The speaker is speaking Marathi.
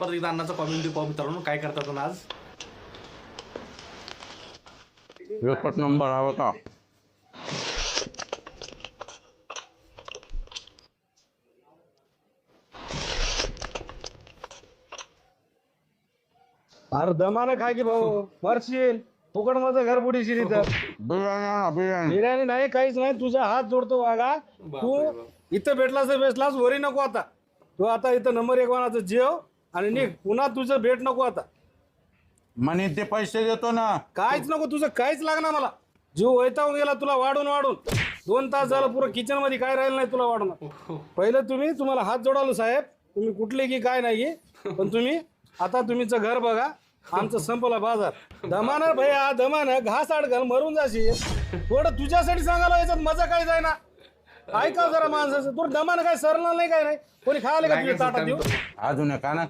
परत एकदा अन्नाचा कॉमेंट्री पाहू मित्रांनो काय करतात आज. एकच नंबर हवा का. अरे दमानं काय की भाऊ मरशील फुकट माझं घर बुडीशील इथं. बिर्याणी बिर्याणी नाही काहीच नाही तुझा हात जोडतो वागा. तू इथं भेटलास तर भेटलास वरी नको आता. तू आता इथं नंबर 1 वानाचं जेव आणि निघ पुन्हा तुझं भेट नको आता. म्हणे ते पैसे देतो ना. काहीच नको तुझं काहीच लागणार मला. जीव वैतावून गेला तुला वाढून 2 तास झालं पुरं किचन मध्ये काय राहिलं नाही तुला वाढून. पहिलं तुम्हाला हात जोडालो साहेब. तुम्ही कुठले की काय नाही पण तुम्ही आता तुम्हीचं घर बघा. आमचं संपला बाजार. दमानं भैया दमानं घास आड घाल मरून जाशील. थोडं तुझ्यासाठी सांगायला याच्यात मजा काय जाय ना. ऐका जरा माणसाचं. तू दमानं काय सरणार नाही काय नाही कोणी खायला का तुझ्या ताटात देऊ. अजून का ना